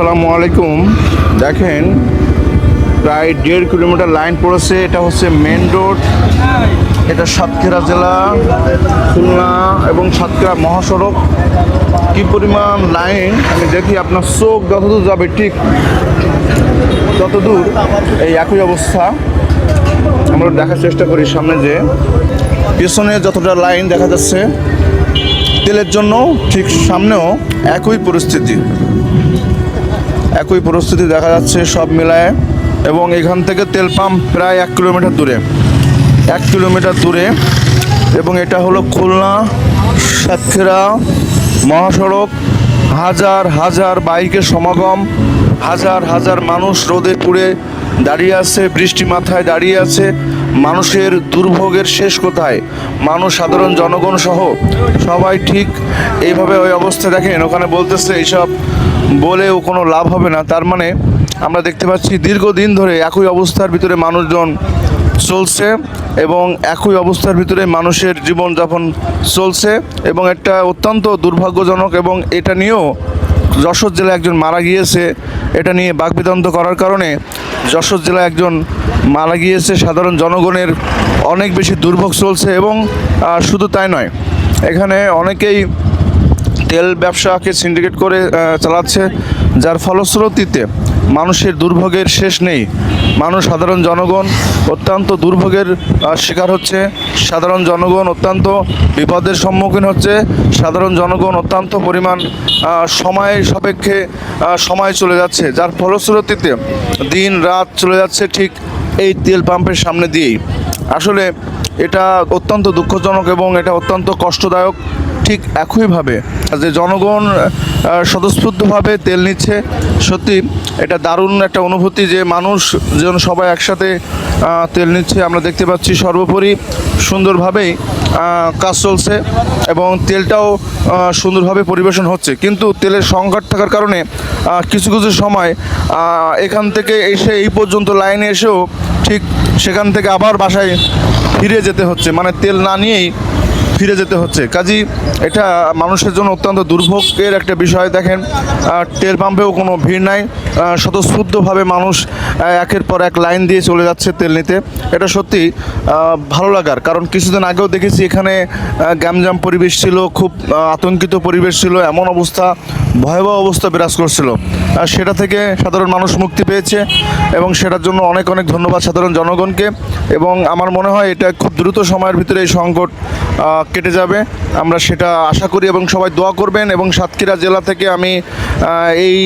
আসসালামু আলাইকুম। দেখেন প্রায় 1.5 কিলোমিটার লাইন পড়েছে। এটা হচ্ছে মেন রোড। এটা সাতক্ষীরা জেলা, খুলনা এবং সাতক্ষীরা মহাসড়ক। কি পরিমাণ লাইন আমি দেখি, আপনার চোখ যতদূর যাবে ঠিক ততদূর এই একই অবস্থা। আমরা দেখার চেষ্টা করি সামনে, যে পেছনে যতটা লাইন দেখা যাচ্ছে তেলের জন্য, ঠিক সামনেও একই পরিস্থিতি দেখা যাচ্ছে সব মিলায়। এবং এখান থেকে তেল পাম্প প্রায় 1 কিলোমিটার দূরে। এবং এটা হলো খুলনা সাতক্ষীরা মহাসড়ক। হাজার হাজার বাইকের সমাগম, হাজার হাজার মানুষ রোদে পুড়ে দাঁড়িয়ে আছে, বৃষ্টি মাথায় দাঁড়িয়ে আছে। মানুষের দুর্ভোগের শেষ কোথায়? মানুষ, সাধারণ জনগণ সহ সবাই ঠিক এইভাবে ওই অবস্থা। দেখেন ওখানে বলতেছে এইসব বলেও কোনো লাভ হবে না। তার মানে আমরা দেখতে পাচ্ছি দীর্ঘদিন ধরে একই অবস্থার ভিতরে মানুষজন চলছে এবং একই অবস্থার ভিতরে মানুষের জীবনযাপন চলছে। এবং এটা অত্যন্ত দুর্ভাগ্যজনক। এবং এটা নিয়েও যশোর জেলায় একজন মারা গিয়েছে। এটা নিয়ে বাকবিতণ্ড করার কারণে যশোর জেলায় একজন মারা গিয়েছে। সাধারণ জনগণের অনেক বেশি দুর্ভোগ চলছে। এবং শুধু তাই নয়, এখানে অনেকেই তেল ব্যবসাকে সিন্ডিকেট করে চালাচ্ছে, যার ফলশ্রুতিতে মানুষের দুর্ভোগের শেষ নেই। সাধারণ জনগণ অত্যন্ত দুর্ভোগের শিকার হচ্ছে। সাধারণ জনগণ অত্যন্ত বিপদের সম্মুখীন হচ্ছে। সাধারণ জনগণ অত্যন্ত পরিমাণ সময় সাপেক্ষে সময় চলে যাচ্ছে, যার ফলশ্রুতিতে দিন রাত চলে যাচ্ছে ঠিক এই তেল পাম্পের সামনে দিয়েই। আসলে এটা অত্যন্ত দুঃখজনক এবং এটা অত্যন্ত কষ্টদায়ক। ঠিক একইভাবে যে জনগণ স্বতঃস্ফূর্তভাবে তেল নিচ্ছে, সত্যি এটা দারুণ একটা অনুভূতি যে মানুষ যেন সবাই একসাথে তেল নিচ্ছে। আমরা দেখতে পাচ্ছি সর্বোপরি সুন্দরভাবেই কাজ চলছে এবং তেলটাও সুন্দরভাবে পরিবেশন হচ্ছে। কিন্তু তেলের সংকট থাকার কারণে কিছু কিছু সময় এখান থেকে এসে এই পর্যন্ত লাইনে এসেও ঠিক সেখান থেকে আবার বাসায় ফিরে যেতে হচ্ছে, মানে তেল না নিয়েই ফিরে যেতে হচ্ছে। কাজেই এটা মানুষের জন্য অত্যন্ত দুর্ভোগের একটা বিষয়। দেখেন তেল পাম্পেও কোনো ভিড় নাই, স্বতঃস্ফূর্তভাবে মানুষ একের পর এক লাইন দিয়ে চলে যাচ্ছে তেল নিতে। এটা সত্যি ভালো লাগার কারণ। কিছুদিন আগেও দেখেছি এখানে গ্যামজাম পরিবেশ ছিল, খুব আতঙ্কিত পরিবেশ ছিল, এমন অবস্থা, ভয়াবহ অবস্থা বিরাজ করছিল। সেটা থেকে সাধারণ মানুষ মুক্তি পেয়েছে এবং সেটার জন্য অনেক অনেক ধন্যবাদ সাধারণ জনগণকে। এবং আমার মনে হয় এটা খুব দ্রুত সময়ের ভিতরে এই সংকট কেটে যাবে, আমরা সেটা আশা করি এবং সবাই দোয়া করবেন। এবং সাতক্ষীরা জেলা থেকে আমি এই